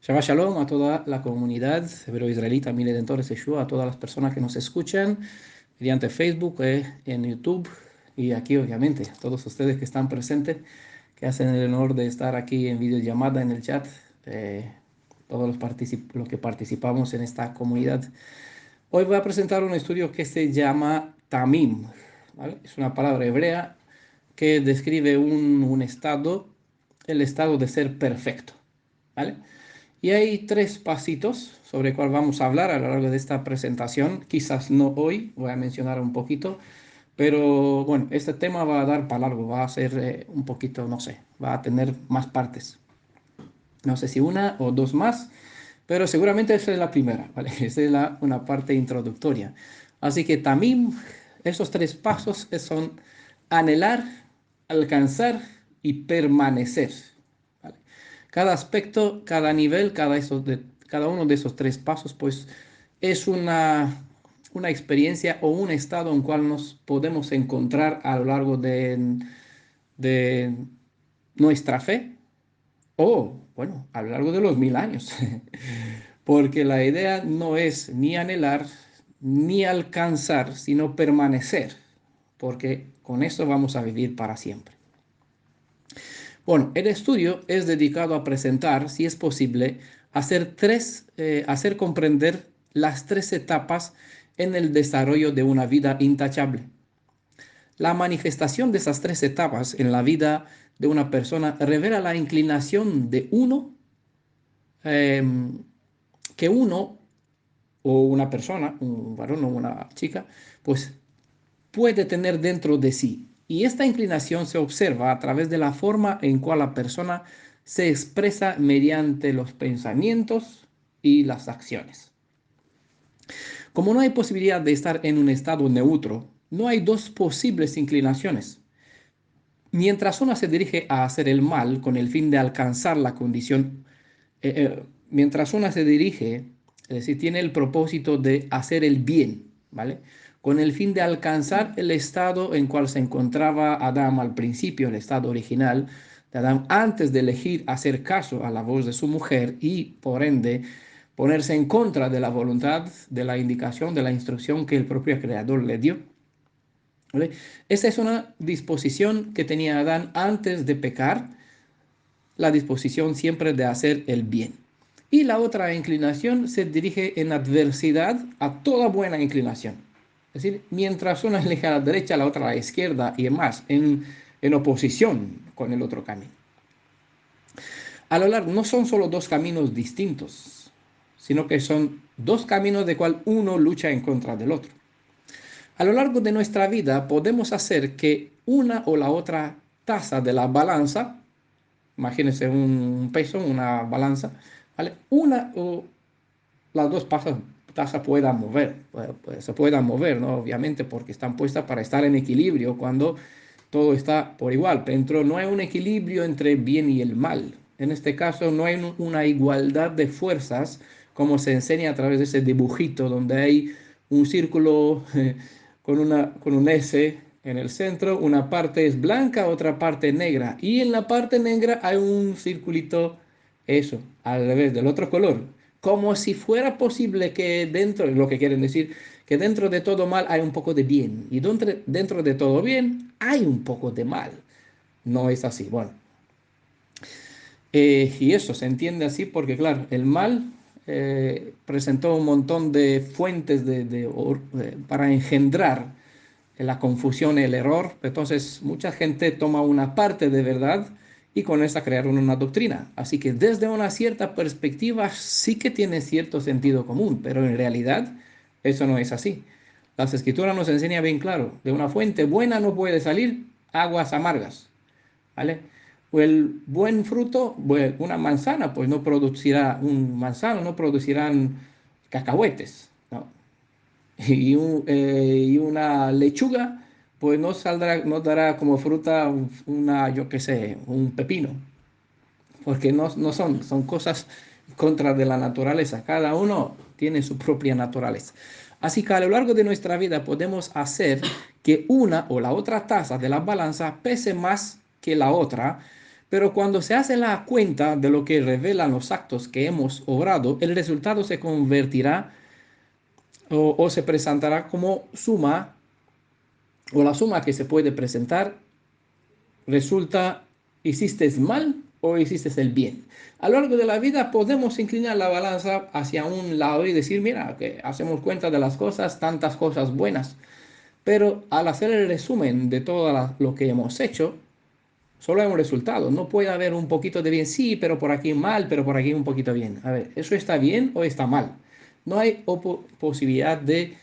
Shabbat Shalom a toda la comunidad hebero-israelita, mi redentores Yeshua, a todas las personas que nos escuchan mediante Facebook, en YouTube y aquí obviamente a todos ustedes que están presentes, que hacen el honor de estar aquí en videollamada en el chat, eh, todos los que participamos en esta comunidad. Hoy voy a presentar un estudio que se llama Tamim, ¿vale? Es una palabra hebrea que describe un estado, el estado de ser perfecto, ¿vale? Y hay tres pasitos sobre el cual vamos a hablar a lo largo de esta presentación. Quizás no hoy, voy a mencionar un poquito, pero bueno, este tema va a dar para largo, va a ser un poquito, no sé, va a tener más partes. No sé si una o dos más, pero seguramente esa es la primera, ¿vale? Esa es una parte introductoria. Así que también esos tres pasos son anhelar, alcanzar y permanecer, ¿vale? Cada aspecto, cada nivel, cada uno de esos tres pasos, pues es una experiencia o un estado en cual nos podemos encontrar a lo largo de nuestra fe o, bueno, a lo largo de los 1000 años. Porque la idea no es ni anhelar ni alcanzar, sino permanecer, porque con eso vamos a vivir para siempre. Bueno, el estudio es dedicado a presentar, si es posible, hacer comprender las tres etapas en el desarrollo de una vida intachable. La manifestación de esas tres etapas en la vida de una persona revela la inclinación de em, que uno o una persona, un varón o una chica, pues puede tener dentro de sí. Y esta inclinación se observa a través de la forma en cual la persona se expresa mediante los pensamientos y las acciones. Como no hay posibilidad de estar en un estado neutro, no hay dos posibles inclinaciones. Mientras una se dirige a hacer el mal con el fin de alcanzar la condición, mientras una se dirige, es decir, tiene el propósito de hacer el bien, ¿vale? Con el fin de alcanzar el estado en cual se encontraba Adán al principio, el estado original de Adán, antes de elegir hacer caso a la voz de su mujer y, por ende, ponerse en contra de la voluntad, de la indicación, de la instrucción que el propio Creador le dio. ¿Vale? Esa es una disposición que tenía Adán antes de pecar, la disposición siempre de hacer el bien. Y la otra inclinación se dirige en adversidad a toda buena inclinación. Es decir, mientras una elige a la derecha, la otra a la izquierda y demás, en oposición con el otro camino. A lo largo, no son solo dos caminos distintos, sino que son dos caminos de cual uno lucha en contra del otro. A lo largo de nuestra vida podemos hacer que una o la otra taza de la balanza, imagínense un peso, una balanza, ¿vale? Una o las dos tazas puedan mover, pues se puedan mover, ¿no? Obviamente porque están puestas para estar en equilibrio cuando todo está por igual, pero no hay un equilibrio entre el bien y el mal. En este caso no hay una igualdad de fuerzas como se enseña a través de ese dibujito donde hay un círculo con un S en el centro, una parte es blanca, otra parte negra, y en la parte negra hay un circulito, eso, al revés, del otro color, como si fuera posible que dentro, lo que quieren decir, que dentro de todo mal hay un poco de bien, y dentro de todo bien hay un poco de mal. No es así, bueno. Y eso se entiende así porque, claro, el mal presentó un montón de fuentes para engendrar la confusión, el error. Entonces, mucha gente toma una parte de verdad y con esa crearon una doctrina. Así que desde una cierta perspectiva sí que tiene cierto sentido común, pero en realidad eso no es así. Las escrituras nos enseñan bien claro, de una fuente buena no puede salir aguas amargas, ¿vale? O el buen fruto, una manzana, pues no producirá un manzano, no producirán cacahuetes, ¿no? Y una lechuga, pues no saldrá, no dará como fruta yo qué sé, un pepino, porque no son cosas contra de la naturaleza. Cada uno tiene su propia naturaleza. Así que a lo largo de nuestra vida podemos hacer que una o la otra taza de la balanza pese más que la otra, Pero cuando se hace la cuenta de lo que revelan los actos que hemos obrado, el resultado se convertirá o se presentará como suma, o la suma que se puede presentar resulta, hiciste mal o hiciste el bien. A lo largo de la vida podemos inclinar la balanza hacia un lado y decir, mira, que hacemos cuenta de las cosas, tantas cosas buenas. Pero al hacer el resumen de todo lo que hemos hecho, solo hay un resultado. No puede haber un poquito de bien, sí, pero por aquí mal, pero por aquí un poquito bien. A ver, ¿eso está bien o está mal? No hay posibilidad de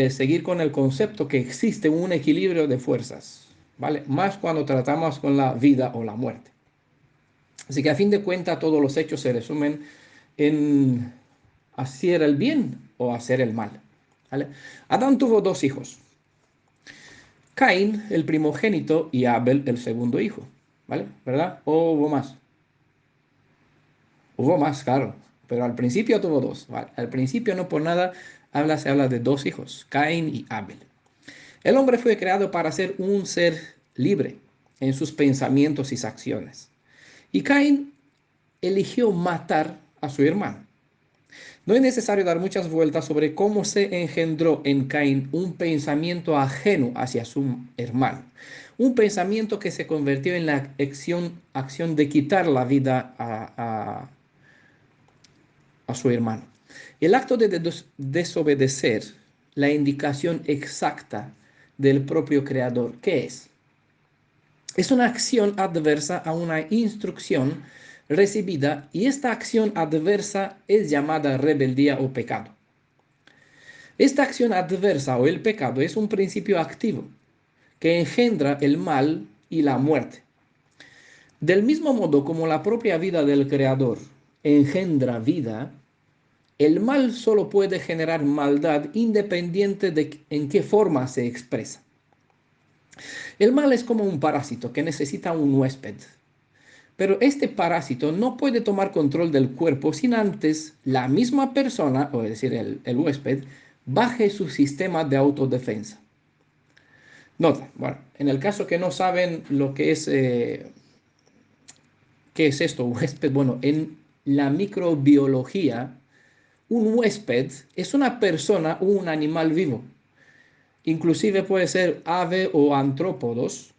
seguir con el concepto que existe un equilibrio de fuerzas, ¿vale? Más cuando tratamos con la vida o la muerte. Así que a fin de cuentas todos los hechos se resumen en hacer el bien o hacer el mal, ¿vale? Adán tuvo dos hijos, Caín, el primogénito, y Abel, el segundo hijo, ¿vale? ¿Verdad? ¿O hubo más? Hubo más, claro, pero al principio tuvo dos, ¿vale? Al principio no por nada se habla de dos hijos, Caín y Abel. El hombre fue creado para ser un ser libre en sus pensamientos y acciones. Y Caín eligió matar a su hermano. No es necesario dar muchas vueltas sobre cómo se engendró en Caín un pensamiento ajeno hacia su hermano. Un pensamiento que se convirtió en la acción de quitar la vida a su hermano. El acto de desobedecer la indicación exacta del propio creador, ¿qué es? Es una acción adversa a una instrucción recibida y esta acción adversa es llamada rebeldía o pecado. Esta acción adversa o el pecado es un principio activo que engendra el mal y la muerte. Del mismo modo como la propia vida del creador engendra vida, el mal solo puede generar maldad independiente de en qué forma se expresa. El mal es como un parásito que necesita un huésped. Pero este parásito no puede tomar control del cuerpo sin antes la misma persona, o es decir, el huésped, baje su sistema de autodefensa. Nota, bueno, en el caso que no saben lo que es, ¿qué es esto, huésped? Bueno, en la microbiología, un huésped es una persona o un animal vivo. Inclusive puede ser ave o antrópodos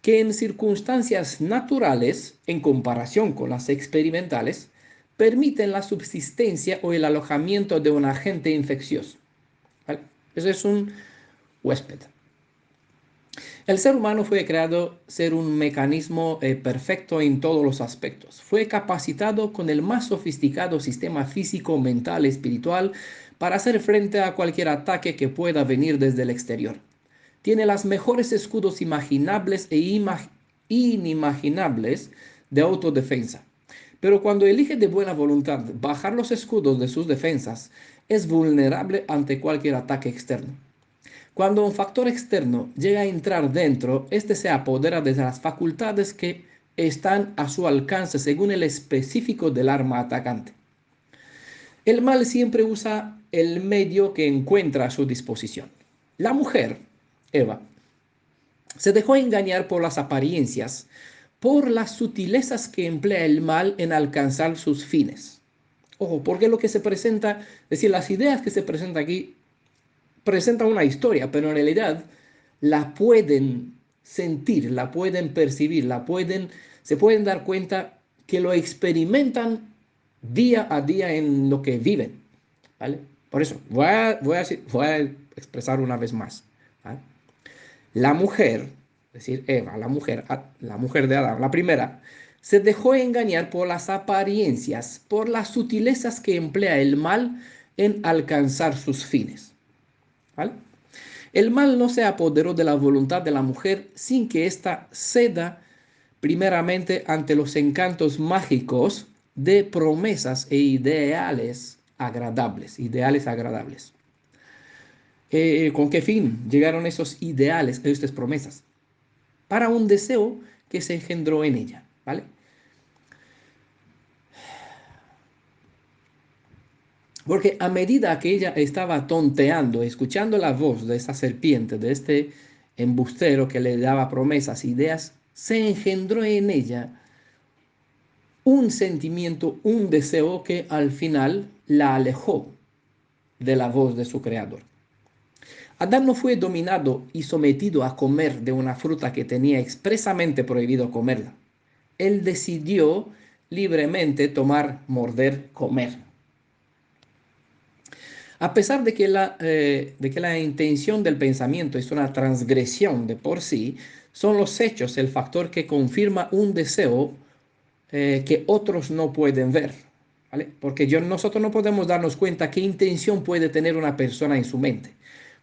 que en circunstancias naturales, en comparación con las experimentales, permiten la subsistencia o el alojamiento de un agente infeccioso. ¿Vale? Ese es un huésped. El ser humano fue creado ser un mecanismo perfecto en todos los aspectos. Fue capacitado con el más sofisticado sistema físico, mental, espiritual para hacer frente a cualquier ataque que pueda venir desde el exterior. Tiene los mejores escudos imaginables e inimaginables de autodefensa. Pero cuando elige de buena voluntad bajar los escudos de sus defensas, es vulnerable ante cualquier ataque externo. Cuando un factor externo llega a entrar dentro, este se apodera de las facultades que están a su alcance según el específico del arma atacante. El mal siempre usa el medio que encuentra a su disposición. La mujer, Eva, se dejó engañar por las apariencias, por las sutilezas que emplea el mal en alcanzar sus fines. Ojo, porque lo que se presenta, es decir, las ideas que se presentan aquí presentan una historia, pero en realidad la pueden sentir, la pueden percibir, se pueden dar cuenta que lo experimentan día a día en lo que viven, ¿vale? Por eso, voy a expresar una vez más, ¿vale? La mujer, es decir, Eva, la mujer de Adán, la primera, se dejó engañar por las apariencias, por las sutilezas que emplea el mal en alcanzar sus fines, ¿vale? El mal no se apoderó de la voluntad de la mujer sin que ésta ceda primeramente ante los encantos mágicos de promesas e ideales agradables, ideales agradables. ¿Con qué fin llegaron esos ideales, estas promesas? Para un deseo que se engendró en ella, ¿vale? Porque a medida que ella estaba tonteando, escuchando la voz de esa serpiente, de este embustero que le daba promesas, ideas se engendró en ella un sentimiento, un deseo que al final la alejó de la voz de su creador. Adán no fue dominado y sometido a comer de una fruta que tenía expresamente prohibido comerla. Él decidió libremente tomar, morder, comer. A pesar de que la intención del pensamiento es una transgresión de por sí, son los hechos el factor que confirma un deseo que otros no pueden ver. ¿Vale? Porque nosotros no podemos darnos cuenta qué intención puede tener una persona en su mente.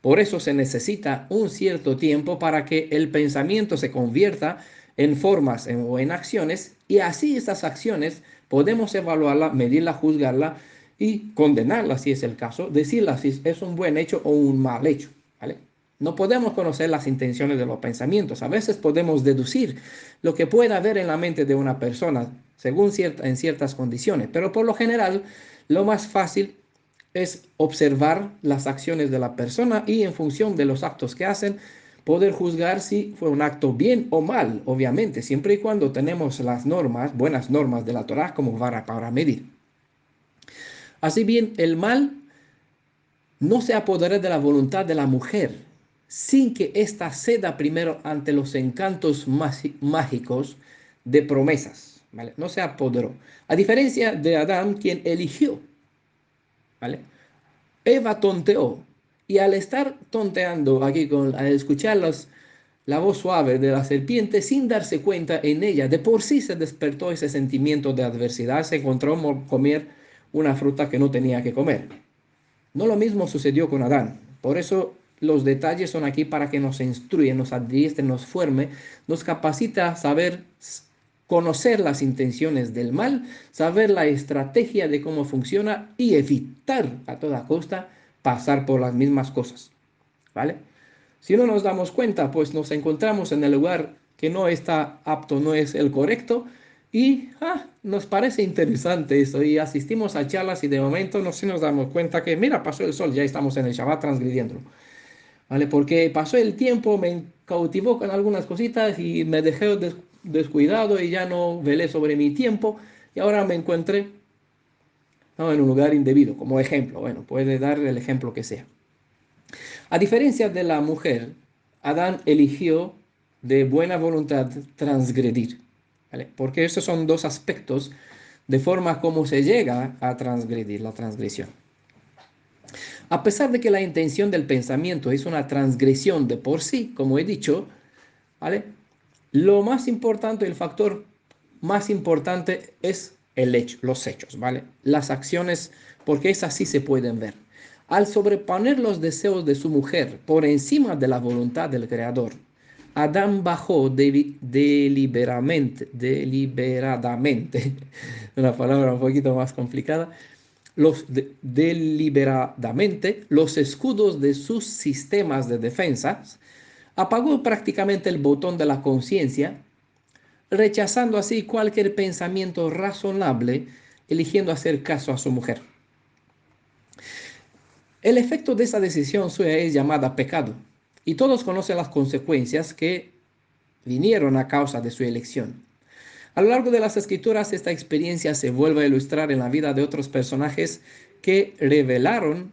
Por eso se necesita un cierto tiempo para que el pensamiento se convierta en formas o en acciones, y así estas acciones podemos evaluarla, medirla, juzgarla y condenarla si es el caso, decirla si es un buen hecho o un mal hecho. ¿Vale? No podemos conocer las intenciones de los pensamientos. A veces podemos deducir lo que pueda haber en la mente de una persona según en ciertas condiciones, pero por lo general lo más fácil es observar las acciones de la persona y en función de los actos que hacen, poder juzgar si fue un acto bien o mal, obviamente, siempre y cuando tenemos las normas, buenas normas de la Torá como vara para medir. Así bien, el mal no se apodera de la voluntad de la mujer sin que ésta ceda primero ante los encantos mágicos de promesas, ¿vale? No se apoderó. A diferencia de Adán, quien eligió, ¿vale? Eva tonteó, y al estar tonteando aquí, al escuchar la voz suave de la serpiente, sin darse cuenta en ella, de por sí se despertó ese sentimiento de adversidad, se encontró comer una fruta que no tenía que comer. No lo mismo sucedió con Adán. Por eso los detalles son aquí para que nos instruyan, nos advierten, nos forme, nos capacita a saber conocer las intenciones del mal, saber la estrategia de cómo funciona y evitar a toda costa pasar por las mismas cosas. ¿Vale? Si no nos damos cuenta, pues nos encontramos en el lugar que no está apto, no es el correcto, y nos parece interesante eso, y asistimos a charlas y de momento no nos damos cuenta que, mira, pasó el sol, ya estamos en el Shabbat transgrediéndolo, ¿vale? Porque pasó el tiempo, me cautivó con algunas cositas y me dejé descuidado y ya no velé sobre mi tiempo, y ahora me encontré, ¿no?, en un lugar indebido, como ejemplo. Bueno, puede dar el ejemplo que sea. A diferencia de la mujer, Adán eligió de buena voluntad transgredir, ¿vale? Porque esos son dos aspectos de forma como se llega a transgredir, la transgresión. A pesar de que la intención del pensamiento es una transgresión de por sí, como he dicho, ¿vale? Lo más importante, el factor más importante es el hecho, los hechos, ¿vale? Las acciones, porque esas sí se pueden ver. Al sobreponer los deseos de su mujer por encima de la voluntad del Creador, Adán bajó deliberadamente, una palabra un poquito más complicada, deliberadamente los escudos de sus sistemas de defensa, apagó prácticamente el botón de la conciencia, rechazando así cualquier pensamiento razonable, eligiendo hacer caso a su mujer. El efecto de esa decisión suya es llamada pecado, y todos conocen las consecuencias que vinieron a causa de su elección. A lo largo de las escrituras, esta experiencia se vuelve a ilustrar en la vida de otros personajes que revelaron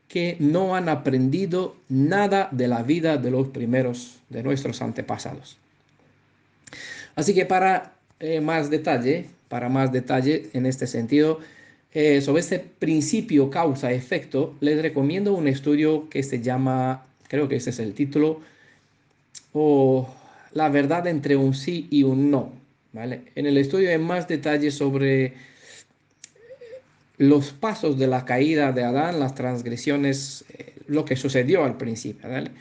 que no han aprendido nada de la vida de los primeros, de nuestros antepasados. Así que para más detalle en este sentido, sobre este principio causa-efecto, les recomiendo un estudio que se llama, creo que ese es el título, o La verdad entre un sí y un no. ¿Vale? En el estudio hay más detalles sobre los pasos de la caída de Adán, las transgresiones, lo que sucedió al principio. ¿Vale?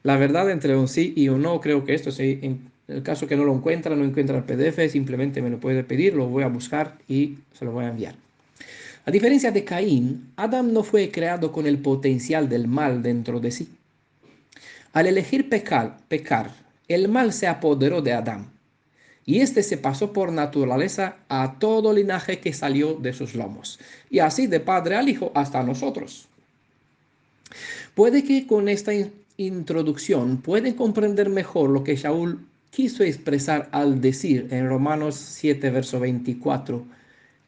La verdad entre un sí y un no, creo que esto sí, en el caso que no lo encuentra, no encuentra el PDF, simplemente me lo puede pedir, lo voy a buscar y se lo voy a enviar. A diferencia de Caín, Adán no fue creado con el potencial del mal dentro de sí. Al elegir pecar, el mal se apoderó de Adán, y este se pasó por naturaleza a todo linaje que salió de sus lomos, y así de padre al hijo hasta nosotros. Puede que con esta introducción pueden comprender mejor lo que Shaul quiso expresar al decir en Romanos 7, verso 24,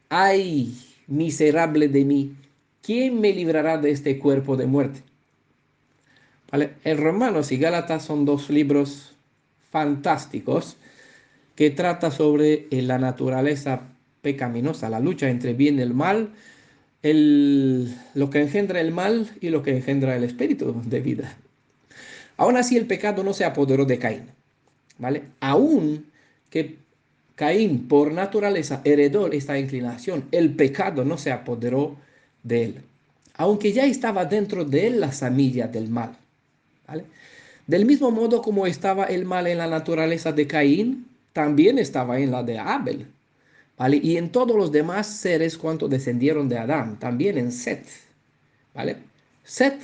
ay, miserable de mí, ¿quién me librará de este cuerpo de muerte? ¿Vale? El Romanos y Gálatas son dos libros fantásticos que trata sobre la naturaleza pecaminosa, la lucha entre bien y el mal, lo que engendra el mal y lo que engendra el espíritu de vida. Aún así, el pecado no se apoderó de Caín, ¿vale? Aún que Caín por naturaleza heredó esta inclinación, el pecado no se apoderó de él, aunque ya estaba dentro de él la semilla del mal, ¿vale? Del mismo modo como estaba el mal en la naturaleza de Caín, también estaba en la de Abel, ¿vale? Y en todos los demás seres cuanto descendieron de Adán, también en Set, ¿vale? Set,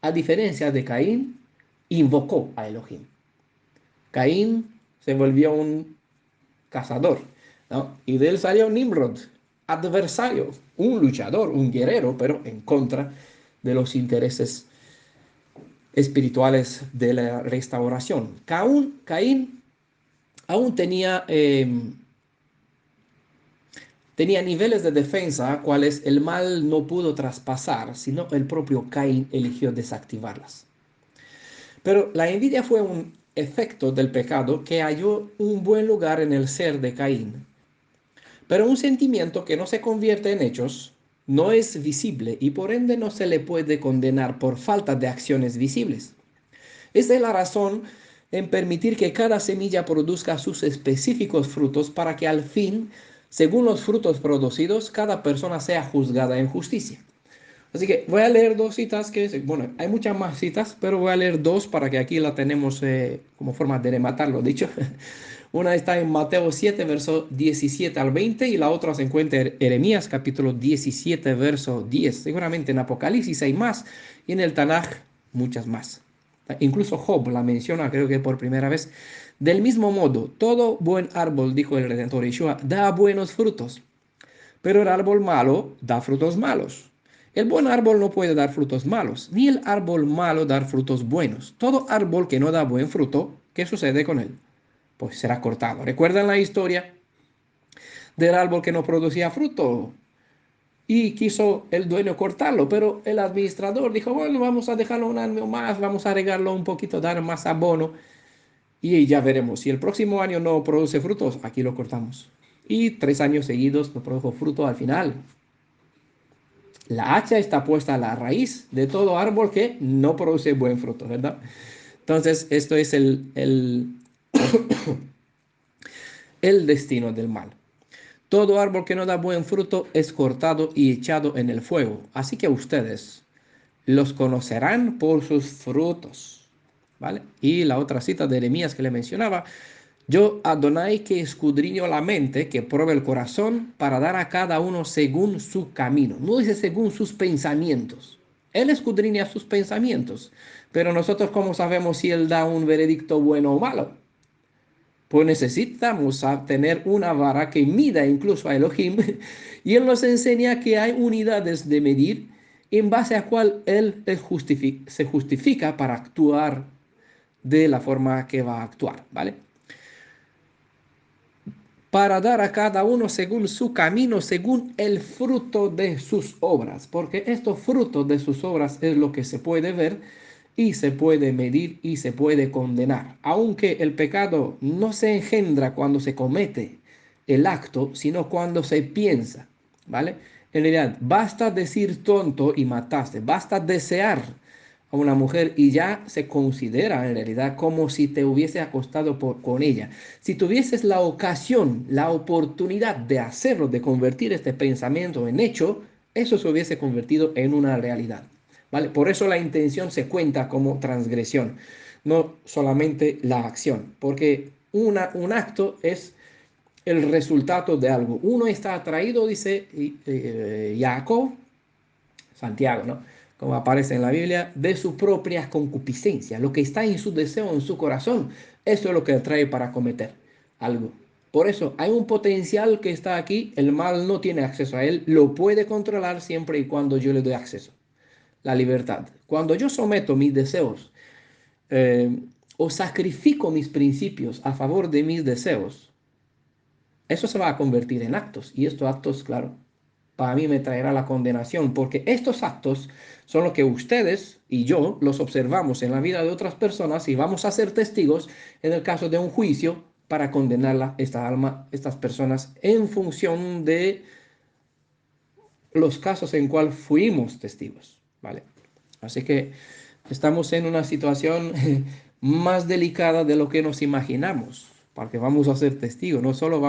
a diferencia de Caín, invocó a Elohim. Caín se volvió un cazador, ¿no? Y de él salió Nimrod, adversario, un luchador, un guerrero, pero en contra de los intereses espirituales de la restauración. Caín aún tenía niveles de defensa cuales el mal no pudo traspasar, sino el propio Caín eligió desactivarlas. Pero la envidia fue un efecto del pecado que halló un buen lugar en el ser de Caín. Pero un sentimiento que no se convierte en hechos no es visible y por ende no se le puede condenar por falta de acciones visibles. Esta es la razón en permitir que cada semilla produzca sus específicos frutos para que al fin, según los frutos producidos, cada persona sea juzgada en justicia. Así que voy a leer dos citas bueno, hay muchas más citas, pero voy a leer dos para que aquí la tenemos como forma de rematarlo dicho. Una está en Mateo 7, verso 17 al 20 y la otra se encuentra en Jeremías capítulo 17, verso 10. Seguramente en Apocalipsis hay más y en el Tanaj muchas más. Incluso Job la menciona, creo que por primera vez. Del mismo modo, todo buen árbol, dijo el Redentor Yeshua, da buenos frutos, pero el árbol malo da frutos malos. El buen árbol no puede dar frutos malos, ni el árbol malo dar frutos buenos. Todo árbol que no da buen fruto, ¿qué sucede con él? Pues será cortado. ¿Recuerdan la historia del árbol que no producía fruto? Y quiso el dueño cortarlo, pero el administrador dijo, bueno, vamos a dejarlo un año más, vamos a regarlo un poquito, dar más abono y ya veremos. Si el próximo año no produce frutos, aquí lo cortamos. Y 3 años seguidos no produjo fruto al final. La hacha está puesta a la raíz de todo árbol que no produce buen fruto, ¿verdad? Entonces, esto es el destino del mal. Todo árbol que no da buen fruto es cortado y echado en el fuego. Así que ustedes los conocerán por sus frutos. ¿Vale? Y la otra cita de Jeremías que le mencionaba, yo Adonai que escudriño la mente, que pruebe el corazón para dar a cada uno según su camino. No dice según sus pensamientos. Él escudriña sus pensamientos. Pero nosotros, ¿cómo sabemos si él da un veredicto bueno o malo? Pues necesitamos tener una vara que mida incluso a Elohim y él nos enseña que hay unidades de medir en base a cual él se justifica para actuar de la forma que va a actuar, ¿vale? Para dar a cada uno según su camino, según el fruto de sus obras, porque estos frutos de sus obras es lo que se puede ver y se puede medir y se puede condenar. Aunque el pecado no se engendra cuando se comete el acto, sino cuando se piensa, ¿vale? En realidad, basta decir tonto y mataste, basta desear a una mujer y ya se considera en realidad como si te hubiese acostado con ella. Si tuvieses la ocasión, la oportunidad de hacerlo, de convertir este pensamiento en hecho, eso se hubiese convertido en una realidad. ¿Vale? Por eso la intención se cuenta como transgresión, no solamente la acción, porque un acto es el resultado de algo. Uno está atraído, dice Jacob, Santiago, ¿no? Como aparece en la Biblia, de su propia concupiscencia, lo que está en su deseo, en su corazón, eso es lo que atrae para cometer algo. Por eso hay un potencial que está aquí, el mal no tiene acceso a él, lo puede controlar siempre y cuando yo le doy acceso, la libertad. Cuando yo someto mis deseos, eh, o sacrifico mis principios a favor de mis deseos, eso se va a convertir en actos. Y estos actos, claro, para mí me traerá la condenación, porque estos actos son lo que ustedes y yo los observamos en la vida de otras personas y vamos a ser testigos en el caso de un juicio para condenar esta alma, estas personas, en función de los casos en cual fuimos testigos, ¿vale? Así que estamos en una situación más delicada de lo que nos imaginamos, porque vamos a ser testigos, no solo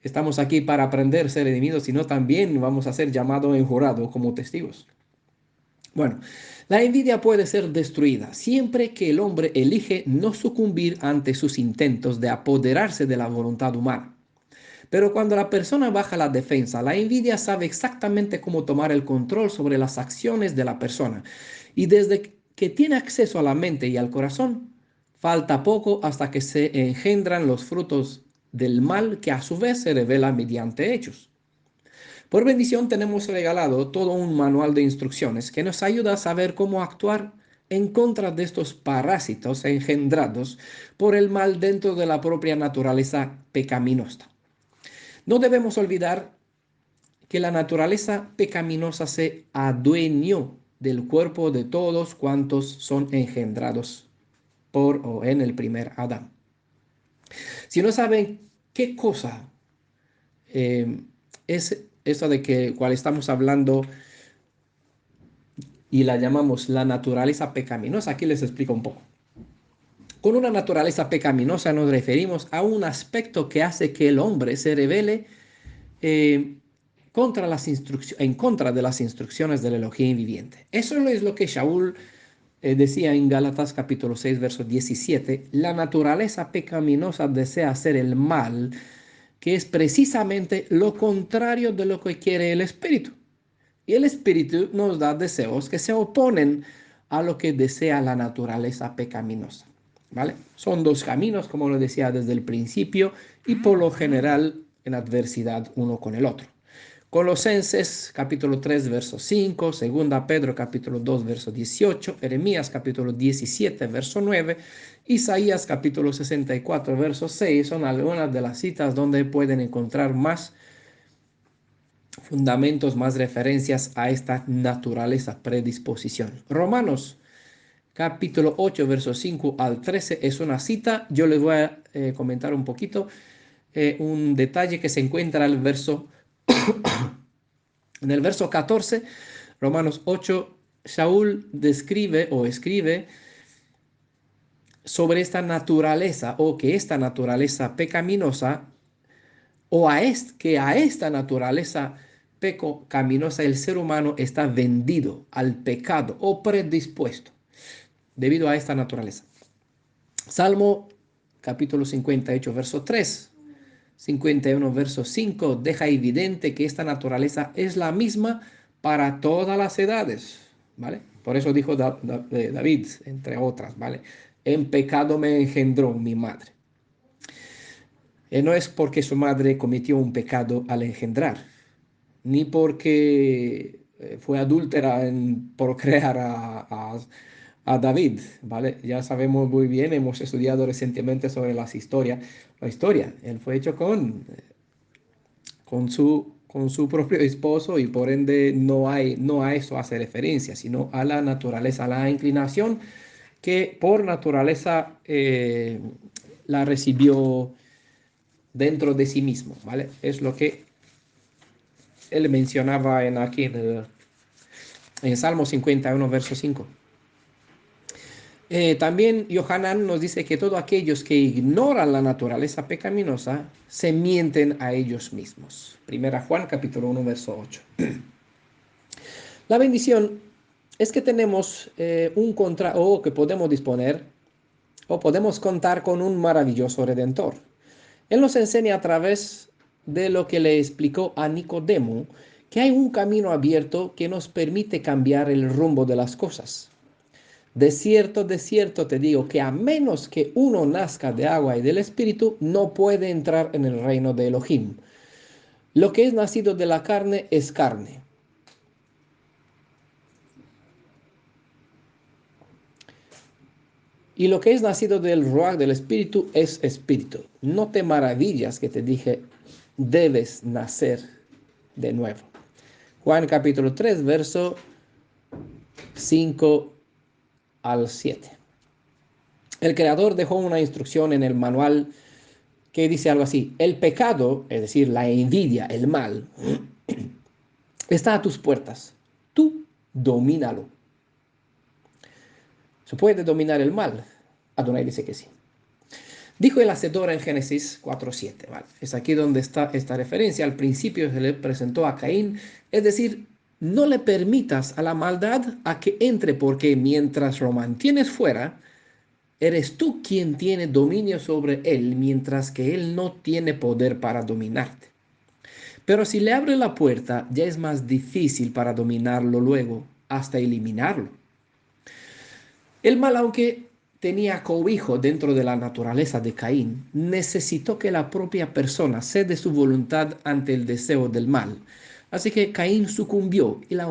estamos aquí para aprender a ser redimidos, sino también vamos a ser llamados en jurado como testigos. Bueno, la envidia puede ser destruida siempre que el hombre elige no sucumbir ante sus intentos de apoderarse de la voluntad humana. Pero cuando la persona baja la defensa, la envidia sabe exactamente cómo tomar el control sobre las acciones de la persona. Y desde que tiene acceso a la mente y al corazón, falta poco hasta que se engendran los frutos del mal que a su vez se revela mediante hechos. Por bendición tenemos regalado todo un manual de instrucciones que nos ayuda a saber cómo actuar en contra de estos parásitos engendrados por el mal dentro de la propia naturaleza pecaminosa. No debemos olvidar que la naturaleza pecaminosa se adueñó del cuerpo de todos cuantos son engendrados por o en el primer Adán. Si no saben qué cosa es eso de que cual estamos hablando y la llamamos la naturaleza pecaminosa, aquí les explico un poco. Con una naturaleza pecaminosa nos referimos a un aspecto que hace que el hombre se revele en contra de las instrucciones del Elohim viviente. Eso es lo que Shaul decía en Gálatas capítulo 6, verso 17. La naturaleza pecaminosa desea hacer el mal, que es precisamente lo contrario de lo que quiere el Espíritu. Y el Espíritu nos da deseos que se oponen a lo que desea la naturaleza pecaminosa. ¿Vale? Son dos caminos, como lo decía desde el principio, y por lo general en adversidad uno con el otro. Colosenses capítulo 3, verso 5, segunda Pedro capítulo 2, verso 18, Jeremías capítulo 17, verso 9, Isaías capítulo 64, verso 6, son algunas de las citas donde pueden encontrar más fundamentos, más referencias a esta naturaleza predisposición. Romanos capítulo 8, versos 5 al 13 es una cita. Yo les voy a comentar un poquito un detalle que se encuentra en el verso 14, Romanos 8, Saúl describe o escribe sobre esta naturaleza o que esta naturaleza pecaminosa que a esta naturaleza pecaminosa el ser humano está vendido al pecado o predispuesto debido a esta naturaleza. Salmo capítulo 58, verso 3, 51, verso 5, deja evidente que esta naturaleza es la misma para todas las edades, ¿vale? Por eso dijo David, entre otras, ¿vale? En pecado me engendró mi madre. No es porque su madre cometió un pecado al engendrar, ni porque fue adúltera en procrear a David, ¿vale? Ya sabemos muy bien, hemos estudiado recientemente sobre la historia. Él fue hecho con su propio esposo y por ende no a eso hace referencia, sino a la naturaleza, a la inclinación que por naturaleza la recibió dentro de sí mismo, ¿vale? Es lo que él mencionaba en Salmo 51, verso 5. También Yohanan nos dice que todos aquellos que ignoran la naturaleza pecaminosa se mienten a ellos mismos. Primera Juan capítulo 1, verso 8. La bendición es que tenemos o que podemos disponer o podemos contar con un maravilloso Redentor. Él nos enseña a través de lo que le explicó a Nicodemo que hay un camino abierto que nos permite cambiar el rumbo de las cosas. De cierto te digo que a menos que uno nazca de agua y del Espíritu, no puede entrar en el reino de Elohim. Lo que es nacido de la carne es carne. Y lo que es nacido del Ruach, del Espíritu, es Espíritu. No te maravillas que te dije, debes nacer de nuevo. Juan capítulo 3, verso 5 al 7. El Creador dejó una instrucción en el manual que dice algo así: el pecado, es decir, la envidia, el mal, está a tus puertas. Tú domínalo. ¿Se puede dominar el mal? Adonai dice que sí. Dijo el Hacedor en Génesis 4:7. ¿Vale? Es aquí donde está esta referencia. Al principio se le presentó a Caín, es decir, no le permitas a la maldad a que entre, porque mientras lo mantienes fuera, eres tú quien tiene dominio sobre él, mientras que él no tiene poder para dominarte. Pero si le abre la puerta, ya es más difícil para dominarlo luego, hasta eliminarlo. El mal, aunque tenía cobijo dentro de la naturaleza de Caín, necesitó que la propia persona cede su voluntad ante el deseo del mal. Así que Caín sucumbió y la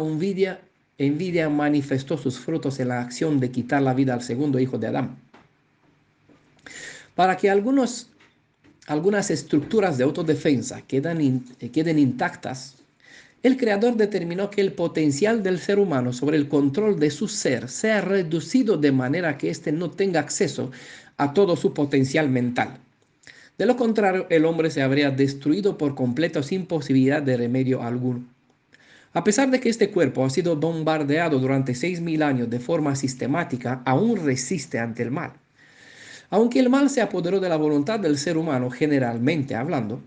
envidia manifestó sus frutos en la acción de quitar la vida al segundo hijo de Adán. Para que algunas estructuras de autodefensa queden intactas, el Creador determinó que el potencial del ser humano sobre el control de su ser sea reducido de manera que éste no tenga acceso a todo su potencial mental. De lo contrario, el hombre se habría destruido por completo sin posibilidad de remedio alguno. A pesar de que este cuerpo ha sido bombardeado durante 6.000 años de forma sistemática, aún resiste ante el mal. Aunque el mal se apoderó de la voluntad del ser humano, generalmente hablando,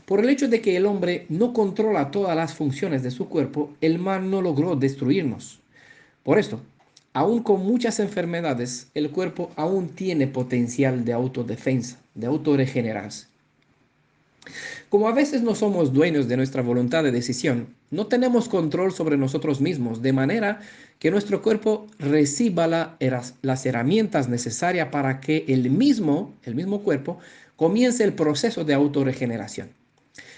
por el hecho de que el hombre no controla todas las funciones de su cuerpo, el mal no logró destruirnos. Por esto, aún con muchas enfermedades, el cuerpo aún tiene potencial de autodefensa, de autorregenerarse. Como a veces no somos dueños de nuestra voluntad de decisión, no tenemos control sobre nosotros mismos, de manera que nuestro cuerpo reciba las herramientas necesarias para que el mismo cuerpo comience el proceso de autorregeneración.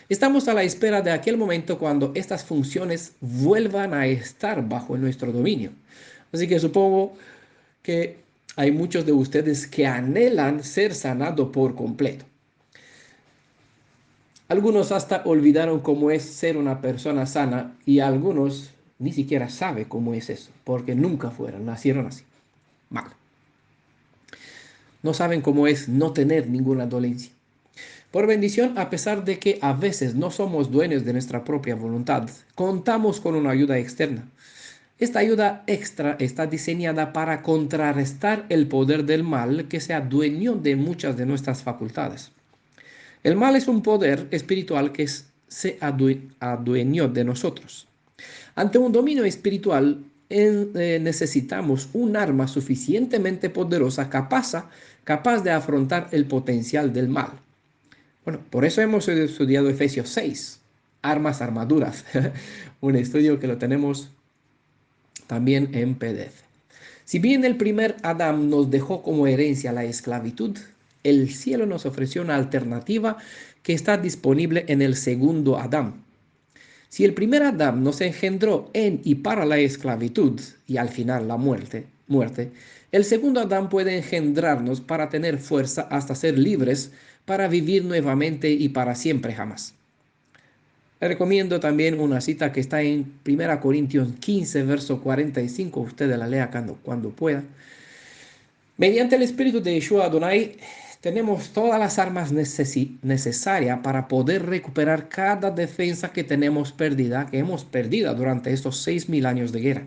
Estamos a la espera de aquel momento cuando estas funciones vuelvan a estar bajo nuestro dominio. Así que supongo que hay muchos de ustedes que anhelan ser sanados por completo. Algunos hasta olvidaron cómo es ser una persona sana y algunos ni siquiera saben cómo es eso, porque nunca nacieron así. Mal. No saben cómo es no tener ninguna dolencia. Por bendición, a pesar de que a veces no somos dueños de nuestra propia voluntad, contamos con una ayuda externa. Esta ayuda extra está diseñada para contrarrestar el poder del mal que se adueñó de muchas de nuestras facultades. El mal es un poder espiritual que se adueñó de nosotros. Ante un dominio espiritual, necesitamos un arma suficientemente poderosa, capaz de afrontar el potencial del mal. Bueno, por eso hemos estudiado Efesios 6, armaduras, un estudio que lo tenemos también en PDF. Si bien el primer Adán nos dejó como herencia la esclavitud, el cielo nos ofreció una alternativa que está disponible en el segundo Adán. Si el primer Adán nos engendró en y para la esclavitud y al final la muerte, el segundo Adán puede engendrarnos para tener fuerza hasta ser libres para vivir nuevamente y para siempre jamás. Le recomiendo también una cita que está en 1 Corintios 15, verso 45. Usted la lea cuando pueda. Mediante el Espíritu de Yeshua Adonai, tenemos todas las armas necesarias para poder recuperar cada defensa que hemos perdido durante estos 6.000 años de guerra.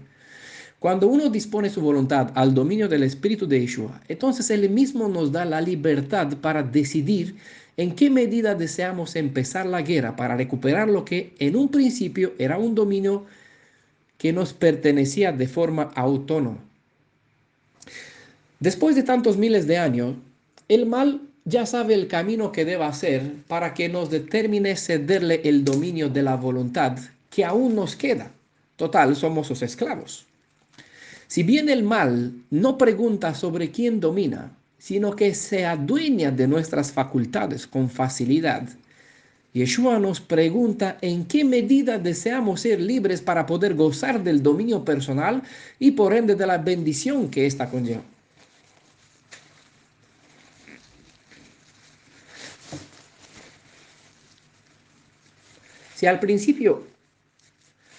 Cuando uno dispone su voluntad al dominio del Espíritu de Yeshua, entonces Él mismo nos da la libertad para decidir en qué medida deseamos empezar la guerra para recuperar lo que en un principio era un dominio que nos pertenecía de forma autónoma. Después de tantos miles de años, el mal ya sabe el camino que debe hacer para que nos determine cederle el dominio de la voluntad que aún nos queda. Total, somos sus esclavos. Si bien el mal no pregunta sobre quién domina, sino que se adueña de nuestras facultades con facilidad, Yeshua nos pregunta en qué medida deseamos ser libres para poder gozar del dominio personal y por ende de la bendición que ésta conlleva. Si al principio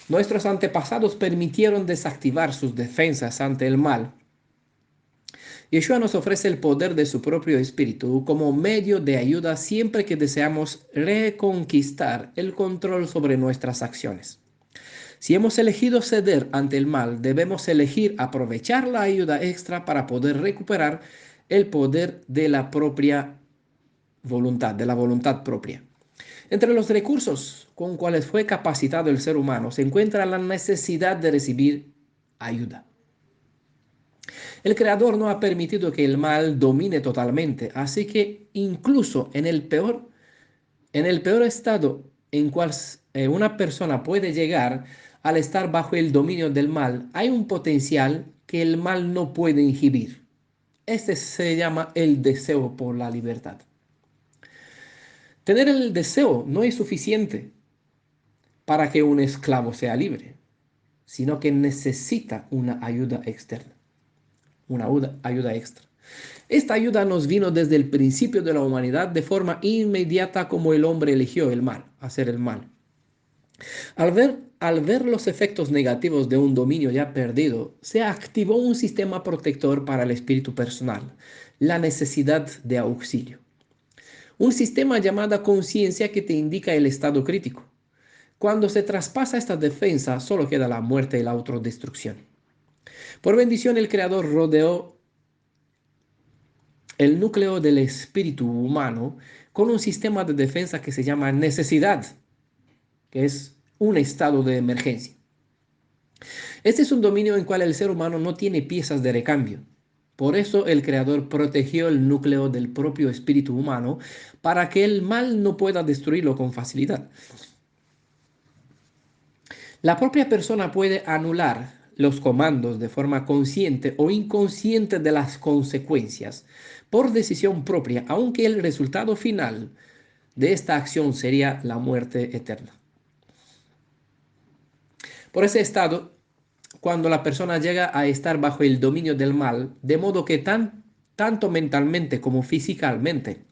nuestros antepasados permitieron desactivar sus defensas ante el mal, Yeshua nos ofrece el poder de su propio espíritu como medio de ayuda siempre que deseamos reconquistar el control sobre nuestras acciones. Si hemos elegido ceder ante el mal, debemos elegir aprovechar la ayuda extra para poder recuperar el poder de la propia voluntad, de la voluntad propia. Entre los recursos con cuales fue capacitado el ser humano se encuentra la necesidad de recibir ayuda. El Creador no ha permitido que el mal domine totalmente, así que incluso en el peor estado en cual una persona puede llegar al estar bajo el dominio del mal, hay un potencial que el mal no puede inhibir. Este se llama el deseo por la libertad. Tener el deseo no es suficiente para que un esclavo sea libre, sino que necesita una ayuda externa, una ayuda extra. Esta ayuda nos vino desde el principio de la humanidad de forma inmediata como el hombre eligió el mal, hacer el mal. Al ver los efectos negativos de un dominio ya perdido, se activó un sistema protector para el espíritu personal, la necesidad de auxilio. Un sistema llamado conciencia que te indica el estado crítico. Cuando se traspasa esta defensa, solo queda la muerte y la autodestrucción. Por bendición, el Creador rodeó el núcleo del espíritu humano con un sistema de defensa que se llama necesidad, que es un estado de emergencia. Este es un dominio en el cual el ser humano no tiene piezas de recambio. Por eso el Creador protegió el núcleo del propio espíritu humano para que el mal no pueda destruirlo con facilidad. La propia persona puede anular los comandos de forma consciente o inconsciente de las consecuencias por decisión propia, aunque el resultado final de esta acción sería la muerte eterna. Por ese estado, cuando la persona llega a estar bajo el dominio del mal, de modo que tanto mentalmente como físicamente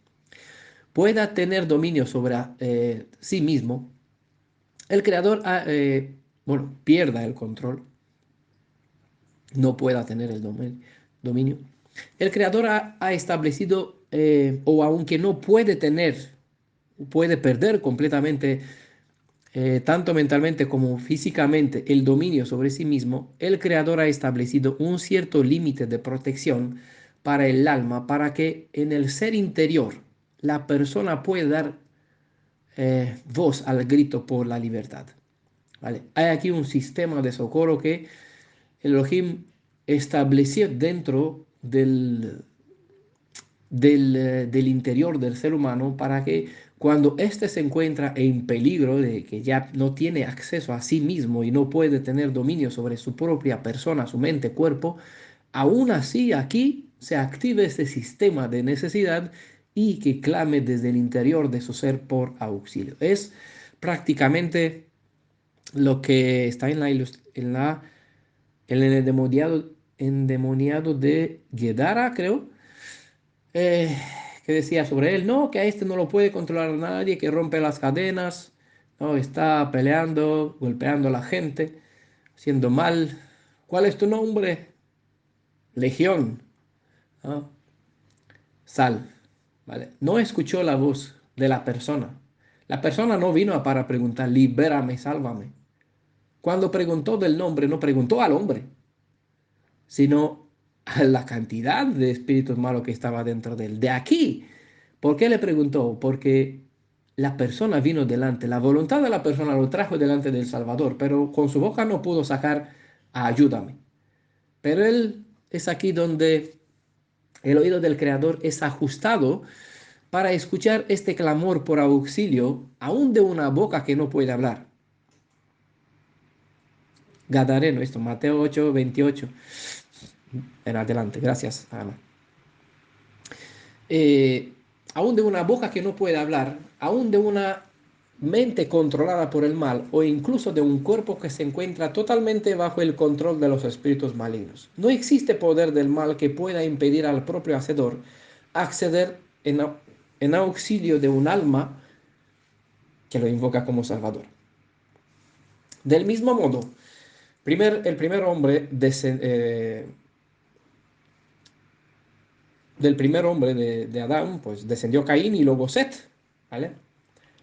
pueda tener dominio sobre sí mismo, el creador pierda el control, no pueda tener el dominio. El creador ha establecido, o aunque no puede puede perder completamente tanto mentalmente como físicamente, el dominio sobre sí mismo, el Creador ha establecido un cierto límite de protección para el alma, para que en el ser interior la persona pueda dar voz al grito por la libertad. ¿Vale? Hay aquí un sistema de socorro que Elohim estableció dentro del interior del ser humano para que cuando éste se encuentra en peligro de que ya no tiene acceso a sí mismo y no puede tener dominio sobre su propia persona, su mente, cuerpo, aún así aquí se active este sistema de necesidad y que clame desde el interior de su ser por auxilio. Es prácticamente lo que está en el endemoniado de Gedara, creo, eh, que decía sobre él, no, que a este no lo puede controlar nadie, que rompe las cadenas, no, está peleando, golpeando a la gente, haciendo mal. ¿Cuál es tu nombre? Legión, ¿no? Sal, ¿vale? No escuchó la voz de la persona. La persona no vino para preguntar, libérame, sálvame. Cuando preguntó del nombre, no preguntó al hombre, sino a la cantidad de espíritus malos que estaba dentro de él. De aquí, ¿por qué le preguntó? Porque la persona vino delante, la voluntad de la persona lo trajo delante del Salvador, pero con su boca no pudo sacar ayúdame. Pero él es aquí donde el oído del Creador es ajustado para escuchar este clamor por auxilio, aún de una boca que no puede hablar. Gadareno, esto, Mateo 8:28. En adelante, gracias, Ana. eh, aún de una boca que no puede hablar, aún de una mente controlada por el mal o incluso de un cuerpo que se encuentra totalmente bajo el control de los espíritus malignos. No existe poder del mal que pueda impedir al propio hacedor acceder en auxilio de un alma que lo invoca como Salvador. Del mismo modo, el primer hombre del primer hombre de Adán, pues descendió Caín y luego Set, ¿vale?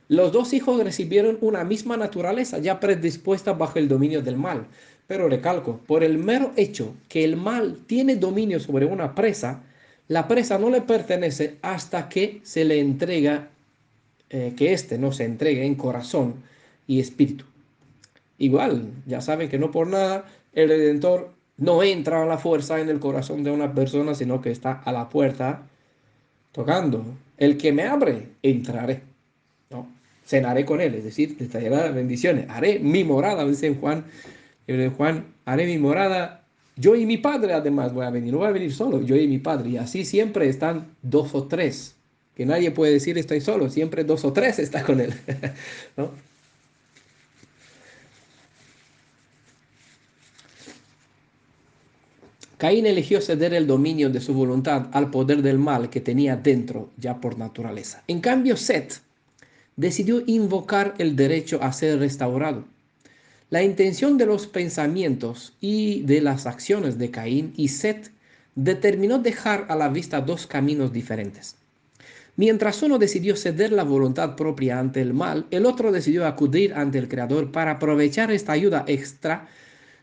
Los dos hijos recibieron una misma naturaleza ya predispuesta bajo el dominio del mal. Pero recalco, por el mero hecho que el mal tiene dominio sobre una presa, la presa no le pertenece hasta que se le entrega, que éste no se entregue en corazón y espíritu. Igual, ya saben que no por nada el Redentor no entra a la fuerza en el corazón de una persona, sino que está a la puerta tocando. El que me abre, entraré. ¿No? Cenaré con él, es decir, le traerá bendiciones. Haré mi morada, dice en Juan, Juan, haré mi morada. Yo y mi padre además voy a venir, no voy a venir solo, yo y mi padre. Y así siempre están dos o tres. Que nadie puede decir estoy solo, siempre dos o tres está con él. ¿No? Caín eligió ceder el dominio de su voluntad al poder del mal que tenía dentro ya por naturaleza. En cambio, Set decidió invocar el derecho a ser restaurado. La intención de los pensamientos y de las acciones de Caín y Set determinó dejar a la vista dos caminos diferentes. Mientras uno decidió ceder la voluntad propia ante el mal, el otro decidió acudir ante el Creador para aprovechar esta ayuda extra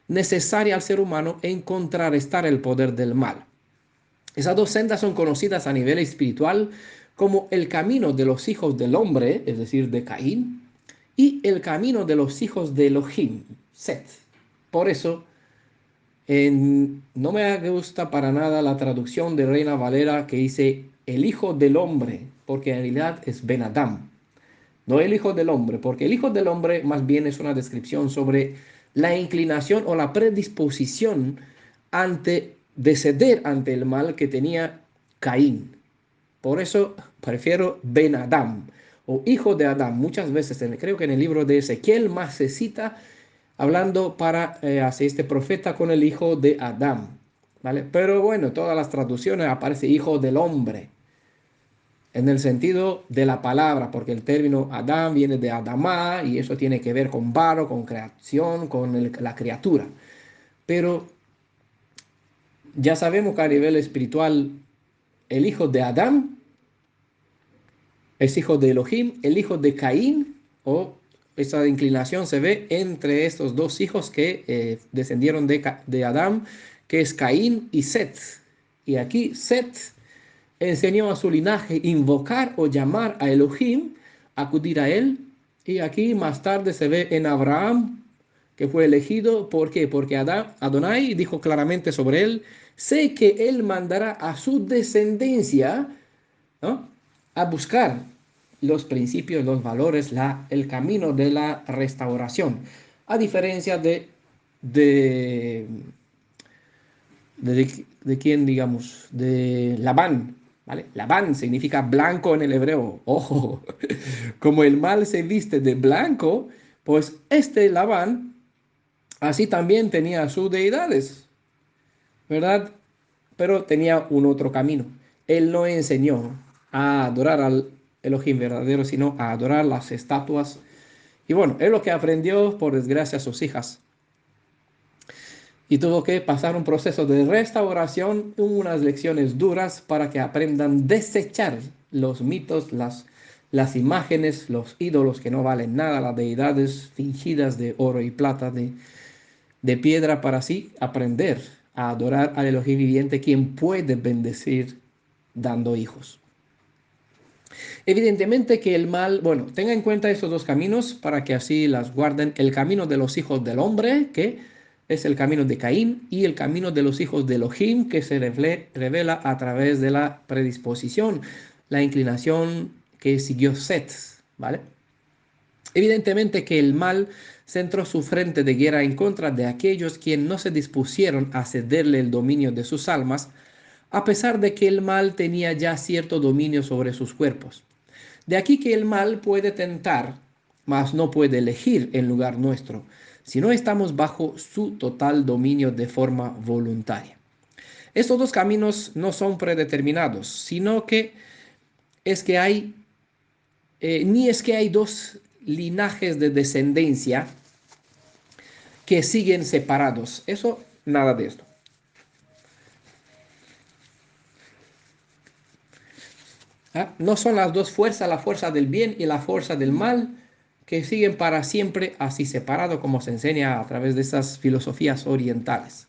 necesaria al ser humano en contrarrestar el poder del mal. Esas dos sendas son conocidas a nivel espiritual como el camino de los hijos del hombre, es decir, de Caín, y el camino de los hijos de Elohim, Set. Por eso, no me gusta para nada la traducción de Reina Valera que dice el hijo del hombre, porque en realidad es Ben Adam, no el hijo del hombre, porque el hijo del hombre más bien es una descripción sobre la inclinación o la predisposición de ceder ante el mal que tenía Caín. Por eso prefiero Ben Adam o hijo de Adán. Muchas veces, creo que en el libro de Ezequiel más se cita hablando para hacer este profeta con el hijo de Adán. ¿Vale? Pero bueno, todas las traducciones aparece hijo del hombre en el sentido de la palabra, porque el término Adán viene de Adamá y eso tiene que ver con barro, con creación, con la criatura. Pero ya sabemos que a nivel espiritual el hijo de Adán es hijo de Elohim, el hijo de Caín, o esa inclinación se ve entre estos dos hijos que descendieron de Adán, que es Caín y Set. Y aquí Set enseñó a su linaje invocar o llamar a Elohim, acudir a él. Y aquí más tarde se ve en Abraham, que fue elegido. ¿Por qué? Porque Adonai dijo claramente sobre él, sé que él mandará a su descendencia, ¿no?, a buscar los principios, los valores, el camino de la restauración. A diferencia de, de quién, digamos, de Labán, ¿vale? Labán significa blanco en el hebreo. Ojo, como el mal se viste de blanco, pues este Labán así también tenía sus deidades, ¿verdad? Pero tenía un otro camino. Él no enseñó a adorar al Elohim verdadero, sino a adorar las estatuas. Y bueno, es lo que aprendió, por desgracia, a sus hijas. Y tuvo que pasar un proceso de restauración, unas lecciones duras para que aprendan a desechar los mitos, las imágenes, los ídolos que no valen nada, las deidades fingidas de oro y plata, de piedra, para así aprender a adorar al Elohim viviente, quien puede bendecir dando hijos. Evidentemente que el mal, bueno, tenga en cuenta estos dos caminos para que así las guarden: el camino de los hijos del hombre, que es el camino de Caín, y el camino de los hijos de Elohim, que se revela a través de la predisposición, la inclinación que siguió Set, ¿vale? Evidentemente que el mal centró su frente de guerra en contra de aquellos quienes no se dispusieron a cederle el dominio de sus almas, a pesar de que el mal tenía ya cierto dominio sobre sus cuerpos. De aquí que el mal puede tentar, mas no puede elegir en lugar nuestro, si no estamos bajo su total dominio de forma voluntaria. Estos dos caminos no son predeterminados, sino que es que hay, ni es que hay dos linajes de descendencia que siguen separados. Eso, nada de esto. ¿Ah? No son las dos fuerzas, la fuerza del bien y la fuerza del mal, que siguen para siempre así separados como se enseña a través de estas filosofías orientales.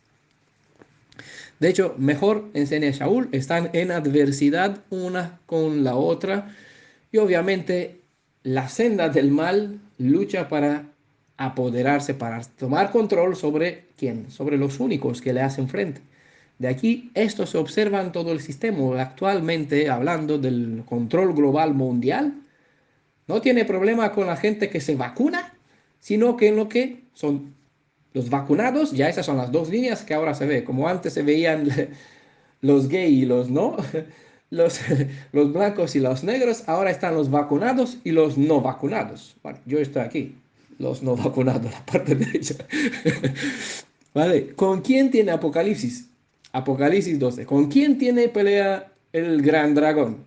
De hecho, mejor enseña Shaul, están en adversidad una con la otra y obviamente la senda del mal lucha para apoderarse, para tomar control sobre quién, sobre los únicos que le hacen frente. De aquí, esto se observa en todo el sistema. Actualmente, hablando del control global mundial, no tiene problema con la gente que se vacuna, sino que en lo que son los vacunados, ya esas son las dos líneas que ahora se ve. Como antes se veían los gays y los no, los, los blancos y los negros, ahora están los vacunados y los no vacunados. Bueno, yo estoy aquí, los no vacunados, la parte derecha. ¿Vale? ¿Con quién tiene Apocalipsis? Apocalipsis 12. ¿Con quién tiene pelea el gran dragón?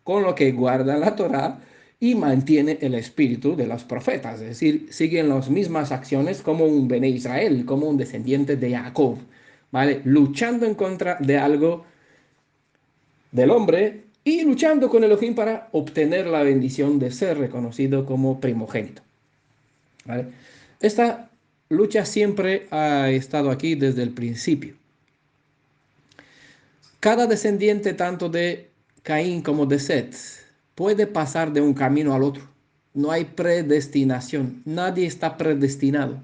Con lo que guarda la Torá y mantiene el espíritu de los profetas, es decir, siguen las mismas acciones como un Bene Israel, como un descendiente de Jacob, ¿vale? Luchando en contra de algo del hombre y luchando con Elohim para obtener la bendición de ser reconocido como primogénito, ¿vale? Esta lucha siempre ha estado aquí desde el principio. Cada descendiente tanto de Caín como de Set puede pasar de un camino al otro. No hay predestinación. Nadie está predestinado.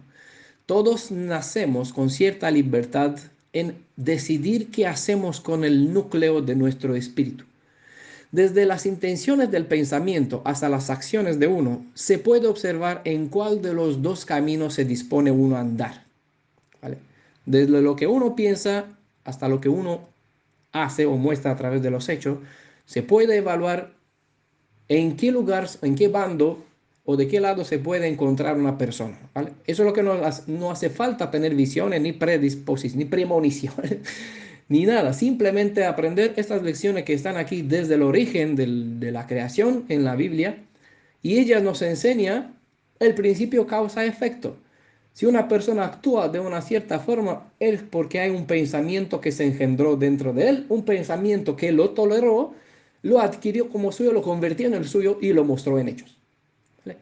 Todos nacemos con cierta libertad en decidir qué hacemos con el núcleo de nuestro espíritu. Desde las intenciones del pensamiento hasta las acciones de uno, se puede observar en cuál de los dos caminos se dispone uno a andar, ¿vale? Desde lo que uno piensa hasta lo que uno hace o muestra a través de los hechos, se puede evaluar en qué lugar, en qué bando o de qué lado se puede encontrar una persona, ¿vale? Eso es lo que no hace falta tener visiones, ni predisposiciones, ni premoniciones, ni nada. Simplemente aprender estas lecciones que están aquí desde el origen de la creación en la Biblia y ella nos enseña el principio causa-efecto. Si una persona actúa de una cierta forma, es porque hay un pensamiento que se engendró dentro de él, un pensamiento que lo toleró, lo adquirió como suyo, lo convirtió en el suyo y lo mostró en hechos. ¿Vale?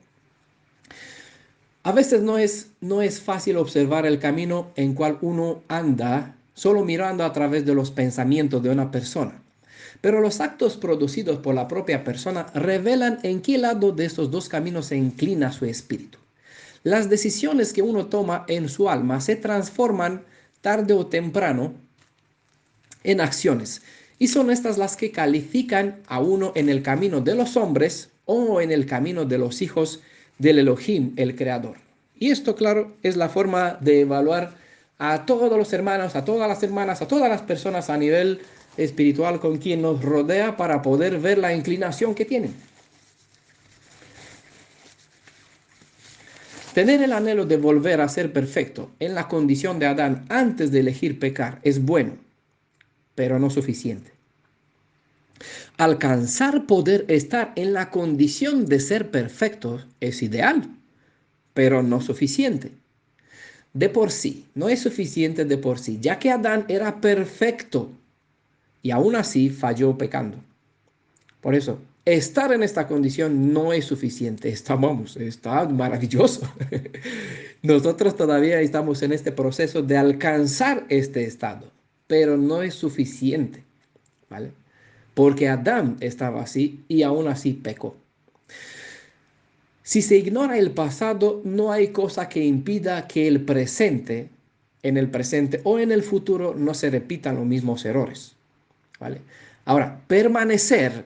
A veces no es fácil observar el camino en cual uno anda solo mirando a través de los pensamientos de una persona. Pero los actos producidos por la propia persona revelan en qué lado de estos dos caminos se inclina su espíritu. Las decisiones que uno toma en su alma se transforman tarde o temprano en acciones. Y son estas las que califican a uno en el camino de los hombres o en el camino de los hijos del Elohim, el Creador. Y esto, claro, es la forma de evaluar a todos los hermanos, a todas las hermanas, a todas las personas a nivel espiritual con quien nos rodea para poder ver la inclinación que tienen. Tener el anhelo de volver a ser perfecto en la condición de Adán antes de elegir pecar es bueno, pero no suficiente. Alcanzar poder estar en la condición de ser perfecto es ideal, pero no suficiente. De por sí, no es suficiente de por sí, ya que Adán era perfecto y aún así falló pecando. Por eso, estar en esta condición no es suficiente. Está maravilloso. Nosotros todavía estamos en este proceso de alcanzar este estado, pero no es suficiente, ¿vale? Porque Adán estaba así y aún así pecó. Si se ignora el pasado, no hay cosa que impida que en el presente o en el futuro, no se repitan los mismos errores, ¿vale? Ahora, permanecer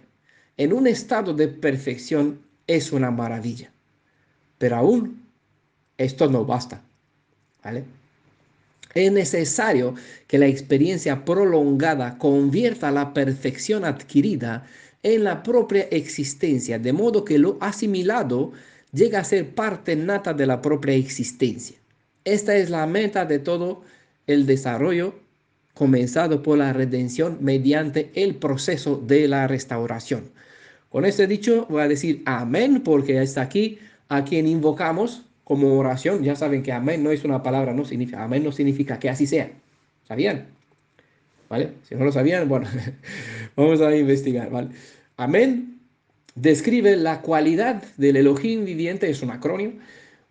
en un estado de perfección es una maravilla, pero aún esto no basta, ¿vale? Es necesario que la experiencia prolongada convierta la perfección adquirida en la propia existencia, de modo que lo asimilado llega a ser parte nata de la propia existencia. Esta es la meta de todo el desarrollo comenzado por la redención mediante el proceso de la restauración. Con este dicho voy a decir amén, porque hasta aquí a quien invocamos como oración. Ya saben que amén no es una palabra, no significa, amén no significa que así sea. ¿Sabían? ¿Vale? Si no lo sabían, bueno, vamos a investigar, ¿vale? Amén describe la cualidad del Elohim viviente, es un acrónimo,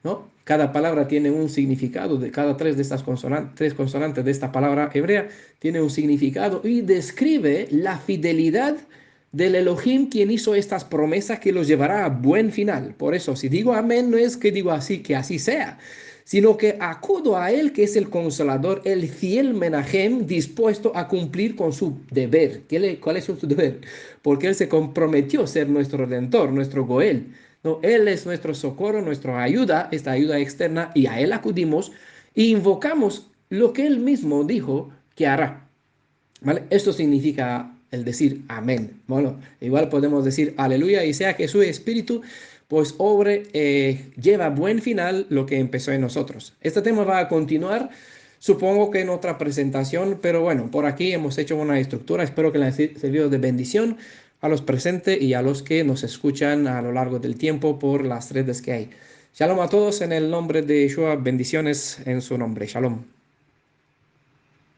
¿no? Cada palabra tiene un significado, de cada tres de estas consonantes, tres consonantes de esta palabra hebrea, tiene un significado y describe la fidelidad del Elohim quien hizo estas promesas que los llevará a buen final. Por eso, si digo amén, no es que digo así, que así sea, sino que acudo a Él, que es el consolador, el fiel Menahem, dispuesto a cumplir con su deber. ¿Cuál es su deber? Porque Él se comprometió a ser nuestro redentor, nuestro Goel. No, Él es nuestro socorro, nuestra ayuda, esta ayuda externa, y a Él acudimos e invocamos lo que Él mismo dijo que hará. ¿Vale? Esto significa el decir amén. Bueno, igual podemos decir aleluya y sea que su espíritu pues obre, lleva a buen final lo que empezó en nosotros. Este tema va a continuar, supongo que en otra presentación, pero bueno, por aquí hemos hecho una estructura. Espero que les haya servido de bendición a los presentes y a los que nos escuchan a lo largo del tiempo por las redes que hay. Shalom a todos en el nombre de Yeshua, bendiciones en su nombre. Shalom.